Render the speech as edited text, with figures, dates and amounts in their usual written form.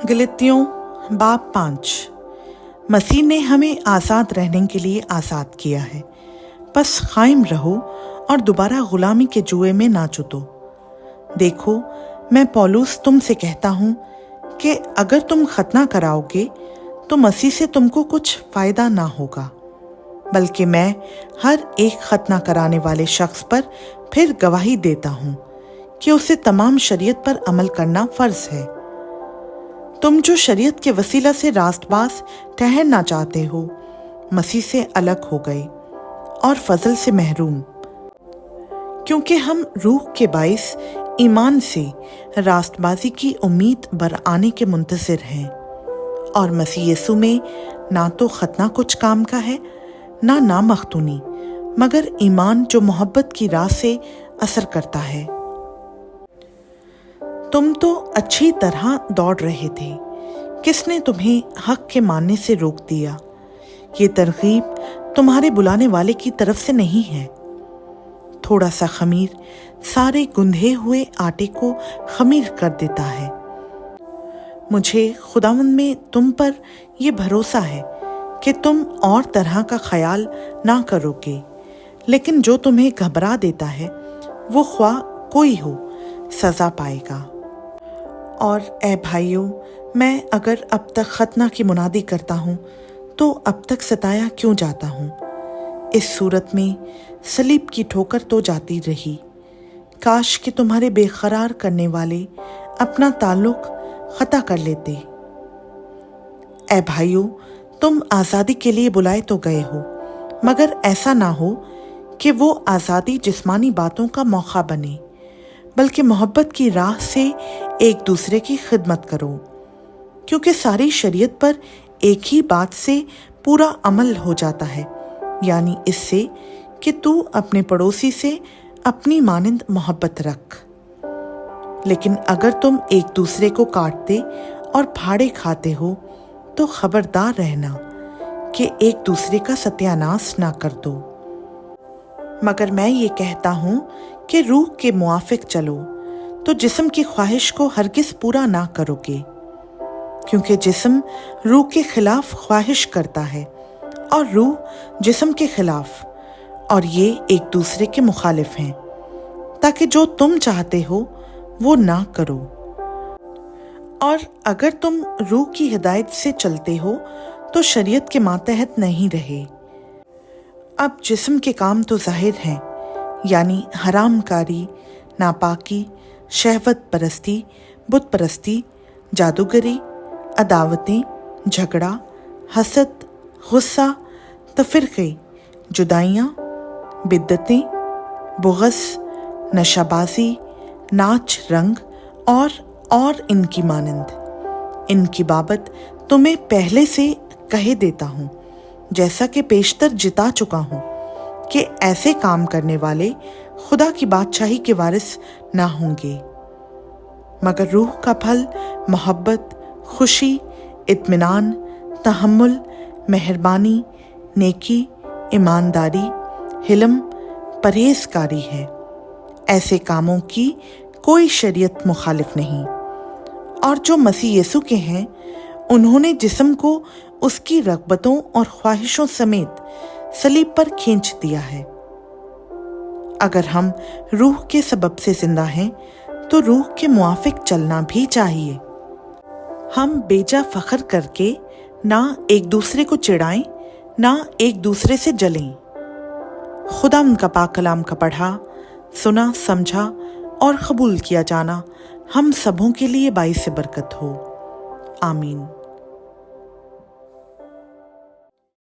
गलतियों बाब 5। मसीह ने हमें आज़ाद रहने के लिए आज़ाद किया है, बस कायम रहो और दोबारा गुलामी के जुए में ना चुतो। देखो, मैं पौलुस तुमसे कहता हूँ कि अगर तुम खतना कराओगे तो मसीह से तुमको कुछ फ़ायदा ना होगा, बल्कि मैं हर एक खतना कराने वाले शख्स पर फिर गवाही देता हूँ कि उसे तमाम शरीयत पर अमल करना फ़र्ज है। तुम जो शरीयत के वसीला से रास्तबाज ठहरना चाहते हो, मसीह से अलग हो गए और फजल से महरूम, क्योंकि हम रूह के बाइस ईमान से रास्तबाजी की उम्मीद बरआने के मुंतज़िर हैं। और मसीह यीशु में ना तो खतना कुछ काम का है, ना नामख्तूनी, मगर ईमान जो मोहब्बत की राह से असर करता है। तुम तो अच्छी तरह दौड़ रहे थे, किसने तुम्हें हक के मानने से रोक दिया? ये तरगीब तुम्हारे बुलाने वाले की तरफ से नहीं है। थोड़ा सा खमीर सारे गुंधे हुए आटे को खमीर कर देता है। मुझे खुदावंद में तुम पर यह भरोसा है कि तुम और तरह का ख्याल ना करोगे, लेकिन जो तुम्हें घबरा देता है वो ख्वाह कोई हो, सज़ा पाएगा। और ए भाइयों, मैं अगर अब तक खतना की मुनादी करता हूँ तो अब तक सताया क्यों जाता हूँ? इस सूरत में सलीब की ठोकर तो जाती रही। काश कि तुम्हारे बेकरार करने वाले अपना ताल्लुक खता कर लेते। ए भाइयों, तुम आज़ादी के लिए बुलाए तो गए हो, मगर ऐसा ना हो कि वो आज़ादी जिस्मानी बातों का मौका बने, बल्कि मोहब्बत की राह से एक दूसरे की खिदमत करो, क्योंकि सारी शरीयत पर एक ही बात से पूरा अमल हो जाता है, यानी इससे कि तू अपने पड़ोसी से अपनी मानिंद मोहब्बत रख। लेकिन अगर तुम एक दूसरे को काटते और फाड़े खाते हो तो खबरदार रहना कि एक दूसरे का सत्यानाश ना कर दो। मगर मैं ये कहता हूँ कि रूह के मुआफिक चलो तो जिस्म की ख्वाहिश को हरगिज़ पूरा ना करोगे, क्योंकि जिस्म रूह के खिलाफ ख्वाहिश करता है और रूह जिस्म के खिलाफ, और ये एक दूसरे के मुखालिफ हैं, ताकि जो तुम चाहते हो वो ना करो। और अगर तुम रूह की हिदायत से चलते हो तो शरीयत के मातहत नहीं रहे। अब जिस्म के काम तो जाहिर हैं, यानी हरामकारी, नापाकी, शहवत परस्ती, बुत परस्ती, जादूगरी, अदावतें, झगड़ा, हसद, गुस्सा, तफरक़े, जुदाइयाँ, बिद्दतें, बुग़्ज़, नशाबाजी, नाच रंग और इनकी मानंद। इनकी बाबत तुम्हें पहले से कहे देता हूँ, जैसा कि पेशतर जिता चुका हूँ, कि ऐसे काम करने वाले खुदा की बादशाही के वारिस ना होंगे। मगर रूह का फल मोहब्बत, खुशी, इत्मीनान, तहम्मुल, मेहरबानी, नेकी, ईमानदारी, हिल्म, परहेज़गारी है। ऐसे कामों की कोई शरीयत मुखालिफ नहीं। और जो मसीह यीशु के हैं, उन्होंने जिस्म को उसकी रग़बतों और ख्वाहिशों समेत सलीब पर खींच दिया है। अगर हम रूह के सबब से जिंदा हैं तो रूह के मुआफिक चलना भी चाहिए। हम बेजा फ़ख्र करके ना एक दूसरे को चिढ़ाएं, ना एक दूसरे से जलें। खुदा उनका पाक कलाम का पढ़ा, सुना, समझा और कबूल किया जाना हम सबों के लिए बाइस बरकत हो। आमीन।